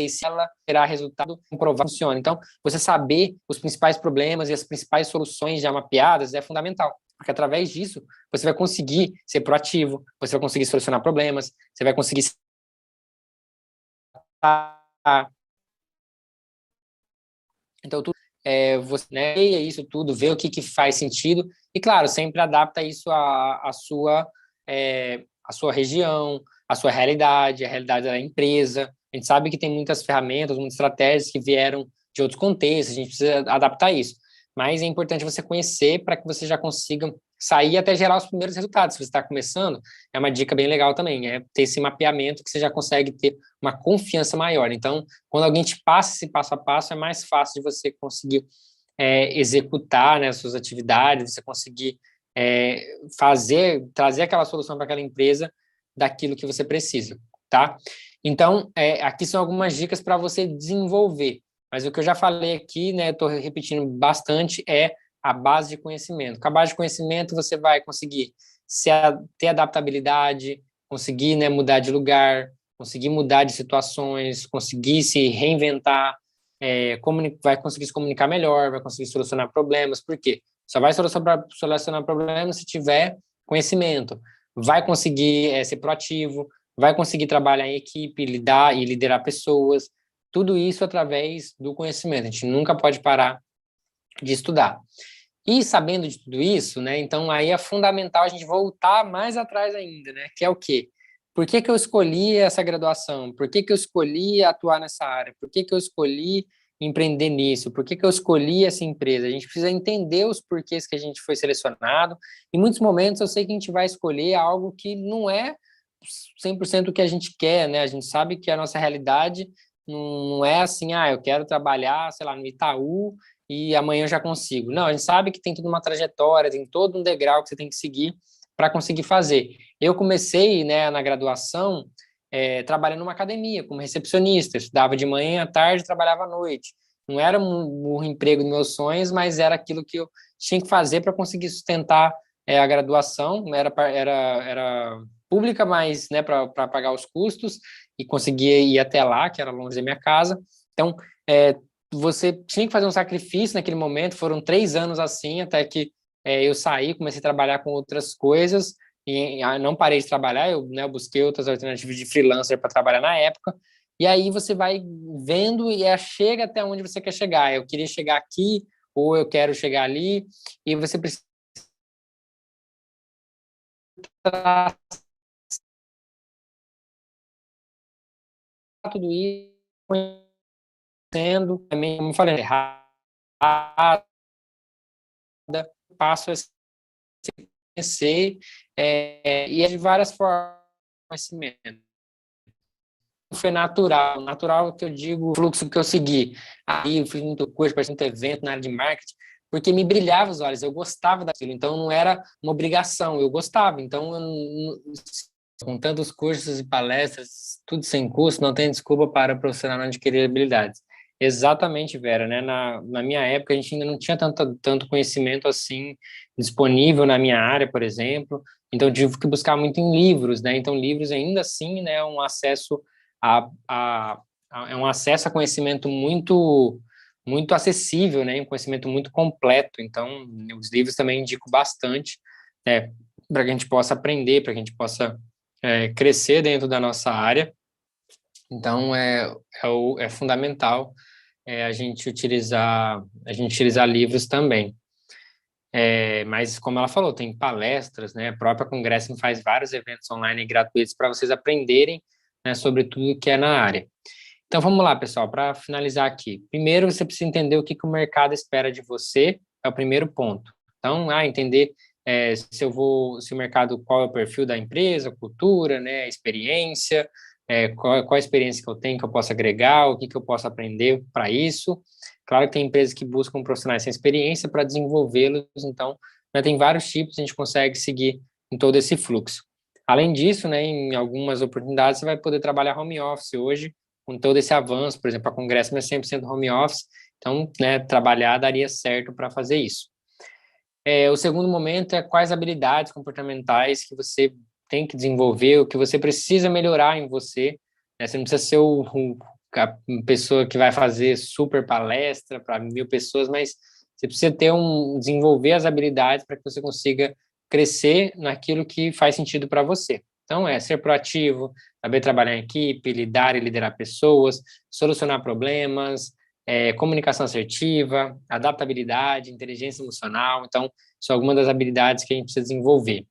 S1: se ela terá resultado comprovado funciona. Então, você saber os principais problemas e as principais soluções já mapeadas é fundamental, porque através disso você vai conseguir ser proativo, você vai conseguir solucionar problemas, você vai conseguir então tudo você, né, leia isso tudo, vê o que faz sentido e claro, sempre adapta isso à sua região, à sua realidade, à realidade da empresa. A gente sabe que tem muitas ferramentas, muitas estratégias que vieram de outros contextos, a gente precisa adaptar isso. Mas é importante você conhecer para que você já consiga sair até gerar os primeiros resultados. Se você está começando, é uma dica bem legal também, é ter esse mapeamento que você já consegue ter uma confiança maior. Então, quando alguém te passa esse passo a passo, é mais fácil de você conseguir executar, né, as suas atividades, você conseguir trazer aquela solução para aquela empresa daquilo que você precisa, tá? Então, aqui são algumas dicas para você desenvolver. Mas o que eu já falei aqui, né, estou repetindo bastante, é a base de conhecimento. Com a base de conhecimento, você vai conseguir ter adaptabilidade, conseguir, né, mudar de lugar, conseguir mudar de situações, conseguir se reinventar, vai conseguir se comunicar melhor, vai conseguir solucionar problemas. Por quê? Só vai solucionar problemas se tiver conhecimento. Vai conseguir ser proativo, vai conseguir trabalhar em equipe, lidar e liderar pessoas. Tudo isso através do conhecimento. A gente nunca pode parar de estudar. E sabendo de tudo isso, né, então aí é fundamental a gente voltar mais atrás ainda, né, que é o quê? Por que que eu escolhi essa graduação? Por que que eu escolhi atuar nessa área? Por que que eu escolhi empreender nisso? Por que que eu escolhi essa empresa? A gente precisa entender os porquês que a gente foi selecionado. Em muitos momentos eu sei que a gente vai escolher algo que não é 100% o que a gente quer, né? A gente sabe que a nossa realidade não é assim, eu quero trabalhar, sei lá, no Itaú e amanhã eu já consigo. Não, a gente sabe que tem toda uma trajetória, tem todo um degrau que você tem que seguir para conseguir fazer. Eu comecei, né, na graduação, trabalhando numa academia, como recepcionista. Eu estudava de manhã, à tarde, trabalhava à noite. Não era um emprego dos meus sonhos, mas era aquilo que eu tinha que fazer para conseguir sustentar a graduação. Era pública, mas, né, para pagar os custos e conseguir ir até lá, que era longe da minha casa. Então, você tinha que fazer um sacrifício naquele momento. Foram 3 anos assim, até que eu saí, comecei a trabalhar com outras coisas e não parei de trabalhar. Eu busquei outras alternativas de freelancer para trabalhar na época. E aí você vai vendo e chega até onde você quer chegar. Eu queria chegar aqui ou eu quero chegar ali, e você precisa tudo isso conhecendo, também, como eu falei, errada, passo a se conhecer, e é de várias formas de conhecimento. foi natural. Natural que eu digo, o fluxo que eu segui. Aí eu fiz muito curso, participei muito evento na área de marketing, porque me brilhava os olhos, eu gostava daquilo. Então não era uma obrigação, eu gostava. Então, com tantos cursos e palestras, tudo sem custo, não tem desculpa para o profissional não adquirir habilidades. Exatamente, Vera, né? Na minha época, a gente ainda não tinha tanto conhecimento assim disponível na minha área, por exemplo. Então, eu tive que buscar muito em livros, né? Então, livros ainda assim, né, um acesso é um acesso a conhecimento muito acessível, né? Um conhecimento muito completo. Então, os livros também indico bastante, né, para que a gente possa aprender, para que a gente possa crescer dentro da nossa área. Então, é fundamental a gente utilizar livros também. Mas, como ela falou, tem palestras, né? A própria Congresso faz vários eventos online gratuitos para vocês aprenderem, né, sobre tudo que é na área. Então, vamos lá, pessoal, para finalizar aqui. Primeiro, você precisa entender o que o mercado espera de você, é o primeiro ponto. Então, entender se o mercado, qual é o perfil da empresa, a cultura, né, a experiência, qual a experiência que eu tenho que eu posso agregar, o que eu posso aprender para isso. Claro que tem empresas que buscam profissionais sem experiência para desenvolvê-los, então, né, tem vários tipos, a gente consegue seguir em todo esse fluxo. Além disso, né, em algumas oportunidades, você vai poder trabalhar home office hoje, com todo esse avanço, por exemplo, a Congresso é 100% home office, então, né, trabalhar daria certo para fazer isso. O segundo momento é quais habilidades comportamentais que você tem que desenvolver, o que você precisa melhorar em você, né? Você não precisa ser a pessoa que vai fazer super palestra para 1.000 pessoas, mas você precisa desenvolver as habilidades para que você consiga crescer naquilo que faz sentido para você. Então, ser proativo, saber trabalhar em equipe, lidar e liderar pessoas, solucionar problemas, comunicação assertiva, adaptabilidade, inteligência emocional. Então, são algumas das habilidades que a gente precisa desenvolver.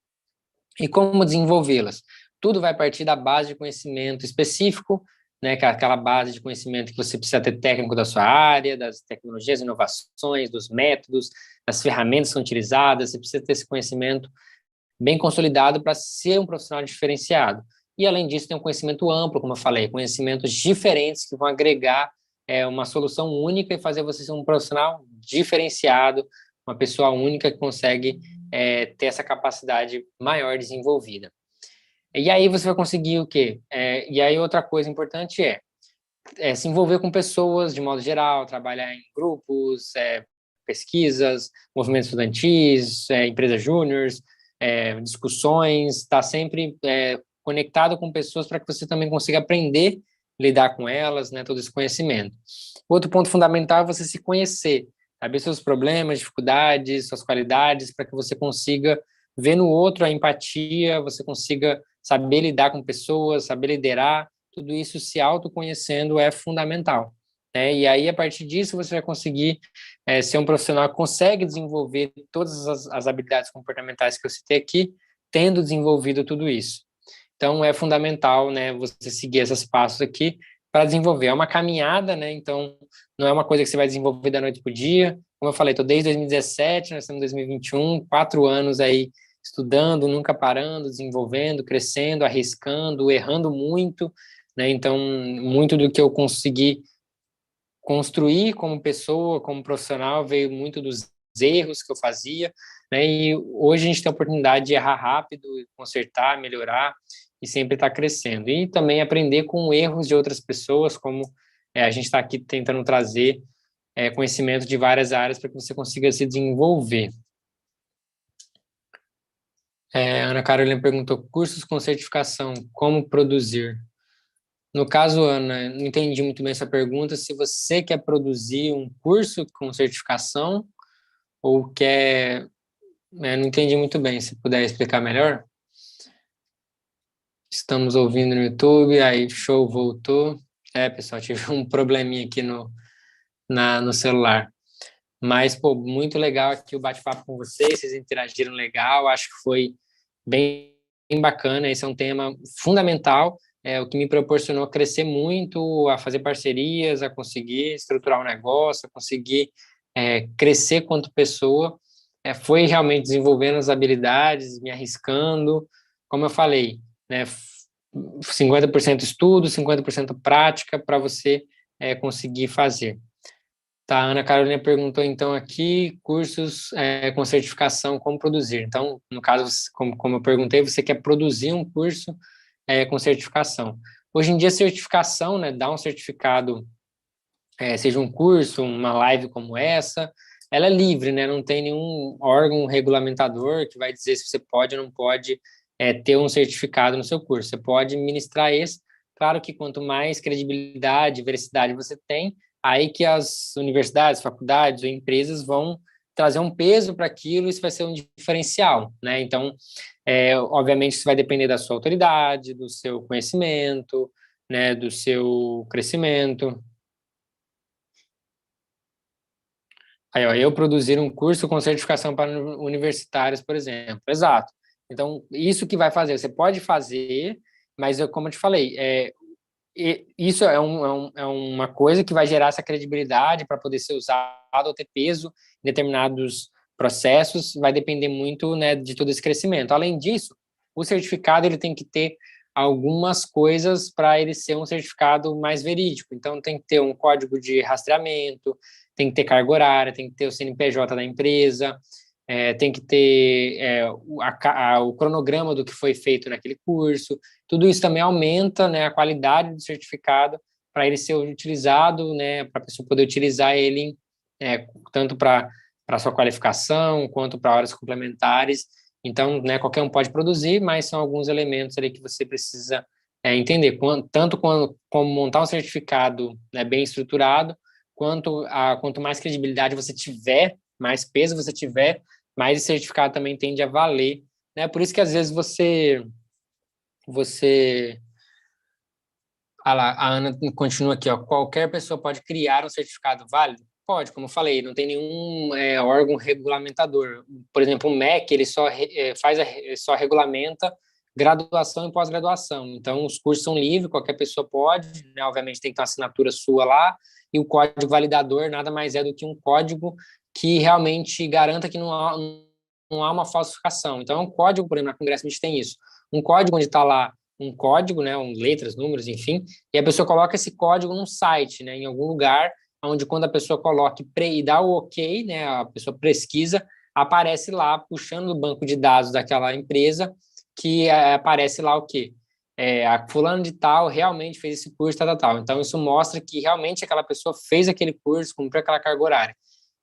S1: E como desenvolvê-las? Tudo vai partir da base de conhecimento específico, né, que é aquela base de conhecimento que você precisa ter técnico da sua área, das tecnologias, inovações, dos métodos, das ferramentas que são utilizadas, você precisa ter esse conhecimento bem consolidado para ser um profissional diferenciado. E, além disso, tem um conhecimento amplo, como eu falei, conhecimentos diferentes que vão agregar uma solução única e fazer você ser um profissional diferenciado, uma pessoa única que consegue ter essa capacidade maior desenvolvida. E aí você vai conseguir o quê? E aí outra coisa importante se envolver com pessoas de modo geral, trabalhar em grupos, pesquisas, movimentos estudantis, empresas júniores, discussões, estar sempre conectado com pessoas para que você também consiga aprender a lidar com elas, né, todo esse conhecimento. Outro ponto fundamental é você se conhecer, saber seus problemas, dificuldades, suas qualidades, para que você consiga ver no outro a empatia, você consiga saber lidar com pessoas, saber liderar, tudo isso se autoconhecendo é fundamental. E aí, a partir disso, você vai conseguir ser um profissional que consegue desenvolver todas as habilidades comportamentais que eu citei aqui, tendo desenvolvido tudo isso. Então, é fundamental, né, você seguir esses passos aqui para desenvolver. É uma caminhada, né, então não é uma coisa que você vai desenvolver da noite para o dia. Como eu falei, estou desde 2017, nós estamos em 2021, 4 anos aí estudando, nunca parando, desenvolvendo, crescendo, arriscando, errando muito, né, então muito do que eu consegui construir como pessoa, como profissional, veio muito dos erros que eu fazia, né? E hoje a gente tem a oportunidade de errar rápido, consertar, melhorar e sempre estar crescendo. E também aprender com erros de outras pessoas, como a gente está aqui tentando trazer conhecimento de várias áreas para que você consiga se desenvolver. Ana Carolina perguntou: cursos com certificação, como produzir? No caso, Ana, não entendi muito bem essa pergunta. Se você quer produzir um curso com certificação ou quer. Não entendi muito bem. Se puder explicar melhor. Estamos ouvindo no YouTube. Aí, show, voltou. Pessoal, tive um probleminha aqui no celular. Mas, pô, muito legal aqui o bate-papo com vocês. Vocês interagiram legal. Acho que foi bem bacana. Esse é um tema fundamental. O que me proporcionou crescer muito, a fazer parcerias, a conseguir estruturar um negócio, a conseguir crescer quanto pessoa, foi realmente desenvolvendo as habilidades, me arriscando, como eu falei, né, 50% estudo, 50% prática para você conseguir fazer. Tá, a Ana Carolina perguntou então aqui, cursos com certificação, como produzir. Então, no caso, como eu perguntei, você quer produzir um curso com certificação. Hoje em dia, certificação, né, dar um certificado, seja um curso, uma live como essa, ela é livre, né, não tem nenhum órgão regulamentador que vai dizer se você pode ou não pode ter um certificado no seu curso. Você pode ministrar esse. Claro que quanto mais credibilidade, veracidade você tem, aí que as universidades, faculdades ou empresas vão trazer um peso para aquilo, isso vai ser um diferencial, né? Então, obviamente, isso vai depender da sua autoridade, do seu conhecimento, né, do seu crescimento. Aí, ó, eu produzir um curso com certificação para universitários, por exemplo. Exato. Então, isso que vai fazer, você pode fazer, mas como eu te falei, isso é uma coisa que vai gerar essa credibilidade para poder ser usado ou ter peso em determinados processos, vai depender muito, né, de todo esse crescimento. Além disso, o certificado ele tem que ter algumas coisas para ele ser um certificado mais verídico. Então, tem que ter um código de rastreamento, tem que ter carga horária, tem que ter o CNPJ da empresa, tem que ter o cronograma do que foi feito naquele curso. Tudo isso também aumenta, né, a qualidade do certificado para ele ser utilizado, né, para a pessoa poder utilizar ele tanto para sua qualificação quanto para horas complementares. Então, né, qualquer um pode produzir, mas são alguns elementos ali que você precisa entender, como montar um certificado, né, bem estruturado, quanto mais credibilidade você tiver, mais peso você tiver, mais esse certificado também tende a valer, né? Por isso que às vezes você lá, a Ana continua aqui, ó. Qualquer pessoa pode criar um certificado válido? Pode, como eu falei, não tem nenhum órgão regulamentador. Por exemplo, o MEC, ele só regulamenta graduação e pós-graduação. Então, os cursos são livres, qualquer pessoa pode, né? Obviamente tem que ter uma assinatura sua lá, e o código validador nada mais é do que um código que realmente garanta que não há uma falsificação. Então, é um código, por exemplo, na Congresso a gente tem isso. Um código onde está lá um código, né, letras, números, enfim, e a pessoa coloca esse código num site, né, em algum lugar, onde quando a pessoa coloca e dá o ok, né, a pessoa pesquisa, aparece lá, puxando o banco de dados daquela empresa, que aparece lá o quê? A fulano de tal realmente fez esse curso, tal, tal, tal. Então, isso mostra que realmente aquela pessoa fez aquele curso, cumpriu aquela carga horária.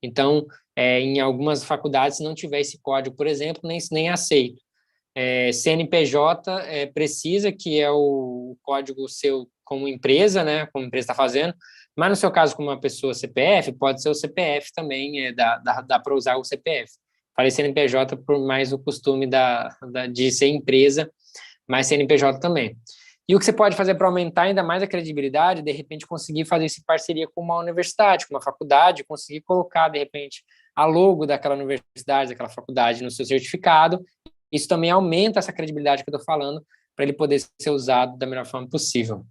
S1: Então, em algumas faculdades, se não tiver esse código, por exemplo, nem é aceito. CNPJ precisa, que é o código seu como empresa, né, como a empresa está fazendo, mas no seu caso, como uma pessoa CPF, pode ser o CPF também, dá para usar o CPF. Falei CNPJ por mais o costume de ser empresa, mas CNPJ também. E o que você pode fazer para aumentar ainda mais a credibilidade, de repente conseguir fazer isso em parceria com uma universidade, com uma faculdade, conseguir colocar, de repente, a logo daquela universidade, daquela faculdade no seu certificado. Isso também aumenta essa credibilidade que eu estou falando, para ele poder ser usado da melhor forma possível.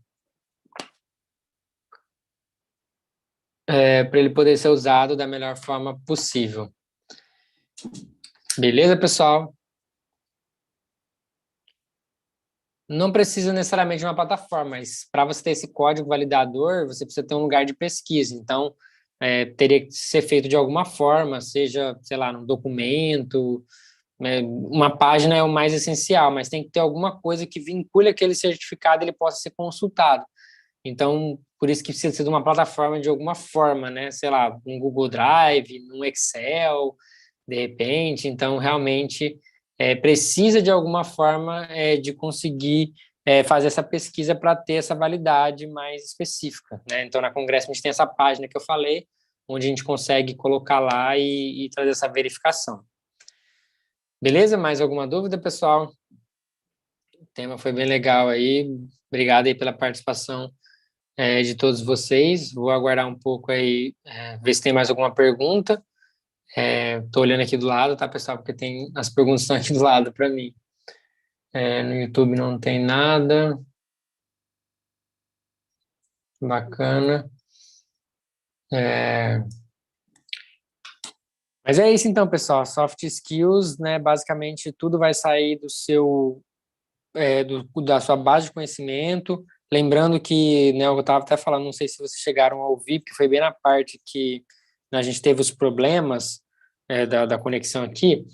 S1: Para ele poder ser usado da melhor forma possível. Beleza, pessoal? Não precisa necessariamente de uma plataforma, mas para você ter esse código validador, você precisa ter um lugar de pesquisa. Então, teria que ser feito de alguma forma, seja, sei lá, num documento, uma página é o mais essencial, mas tem que ter alguma coisa que vincule aquele certificado e ele possa ser consultado. Então, por isso que precisa ser de uma plataforma de alguma forma, né? Sei lá, um Google Drive, um Excel, de repente. Então, realmente, precisa de alguma forma de conseguir fazer essa pesquisa para ter essa validade mais específica, né? Então, na Congresso, a gente tem essa página que eu falei, onde a gente consegue colocar lá e trazer essa verificação. Beleza? Mais alguma dúvida, pessoal? O tema foi bem legal aí. Obrigado aí pela participação de todos vocês. Vou aguardar um pouco aí, ver se tem mais alguma pergunta. Estou olhando aqui do lado, tá, pessoal? Porque as perguntas estão aqui do lado para mim. No YouTube não tem nada. Bacana. Mas é isso então, pessoal. Soft skills, né? Basicamente tudo vai sair do seu da sua base de conhecimento, lembrando que, né, eu estava até falando, não sei se vocês chegaram a ouvir, porque foi bem na parte que, né, a gente teve os problemas da conexão aqui,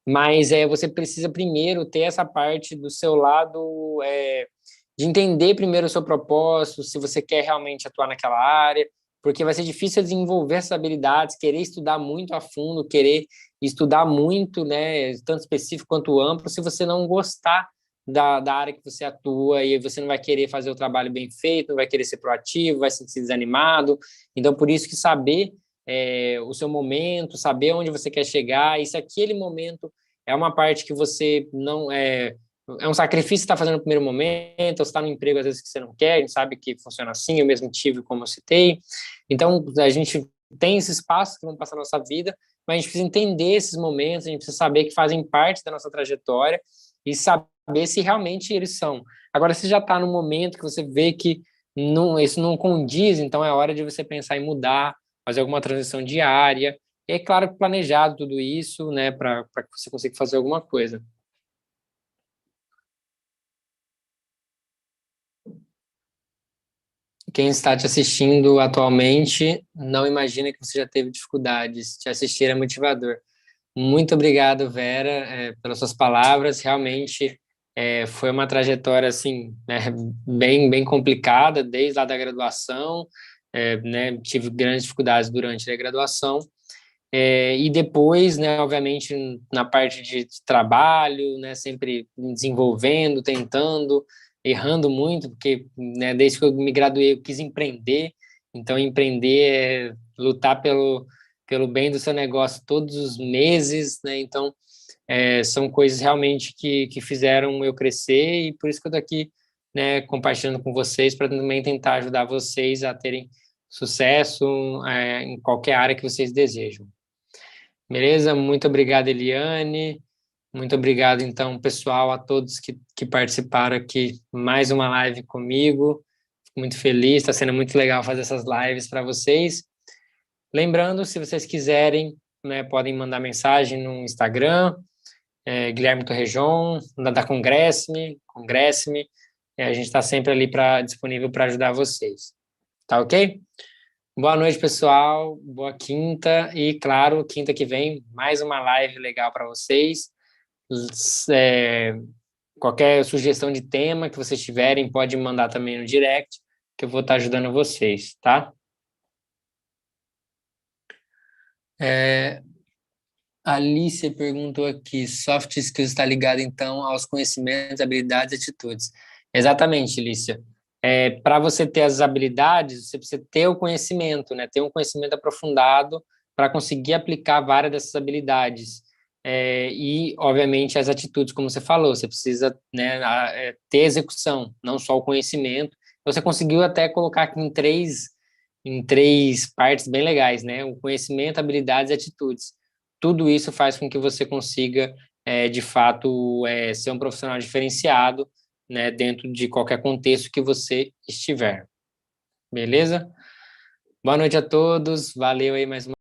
S1: mas você precisa primeiro ter essa parte do seu lado, de entender primeiro o seu propósito, se você quer realmente atuar naquela área, porque vai ser difícil desenvolver essas habilidades, querer estudar muito a fundo, querer estudar muito, né, tanto específico quanto amplo, se você não gostar da área que você atua, e você não vai querer fazer o trabalho bem feito, não vai querer ser proativo, vai se sentir desanimado. Então, por isso que saber o seu momento, saber onde você quer chegar, e se aquele momento é uma parte que você não é um sacrifício que você está fazendo no primeiro momento, ou você está num emprego às vezes que você não quer, a gente sabe que funciona assim, eu mesmo tive, como eu citei. Então, a gente tem esses passos que vão passar na nossa vida, mas a gente precisa entender esses momentos, a gente precisa saber que fazem parte da nossa trajetória e saber se realmente eles são. Agora, se já está no momento que você vê que isso não condiz, então é hora de você pensar em mudar, fazer alguma transição diária. E é claro, planejado tudo isso, né, para que você consiga fazer alguma coisa. Quem está te assistindo atualmente não imagina que você já teve dificuldades. Te assistir é motivador. Muito obrigado, Vera, pelas suas palavras. Realmente foi uma trajetória assim, né, bem complicada desde lá da graduação. Né, tive grandes dificuldades durante a graduação. E depois, né, obviamente, na parte de trabalho, né, sempre me desenvolvendo, tentando, errando muito, porque, né, desde que eu me graduei, eu quis empreender. Então, empreender é lutar pelo bem do seu negócio todos os meses, né? Então, são coisas realmente que fizeram eu crescer, e por isso que eu estou aqui, né, compartilhando com vocês, para também tentar ajudar vocês a terem sucesso, em qualquer área que vocês desejam. Beleza? Muito obrigado, Eliane. Muito obrigado, então, pessoal, a todos que participaram aqui. Mais uma live comigo. Fico muito feliz, está sendo muito legal fazer essas lives para vocês. Lembrando, se vocês quiserem, né, podem mandar mensagem no Instagram, Guilherme Torrejon, da Congresse-me. A gente está sempre ali disponível para ajudar vocês. Tá ok? Boa noite, pessoal. Boa quinta. E, claro, quinta que vem, mais uma live legal para vocês. É, Qualquer sugestão de tema que vocês tiverem, pode mandar também no direct, que eu vou estar ajudando vocês, tá? É, a Alice perguntou aqui: soft skills está ligado, então, aos conhecimentos, habilidades e atitudes. Exatamente, Lícia. Para você ter as habilidades, você precisa ter o conhecimento, né? Ter um conhecimento aprofundado para conseguir aplicar várias dessas habilidades. E, obviamente, as atitudes, como você falou, você precisa, né, ter execução, não só o conhecimento. Você conseguiu até colocar aqui em três partes bem legais, né? O conhecimento, habilidades e atitudes. Tudo isso faz com que você consiga, de fato, ser um profissional diferenciado, né, dentro de qualquer contexto que você estiver. Beleza? Boa noite a todos. Valeu aí mais uma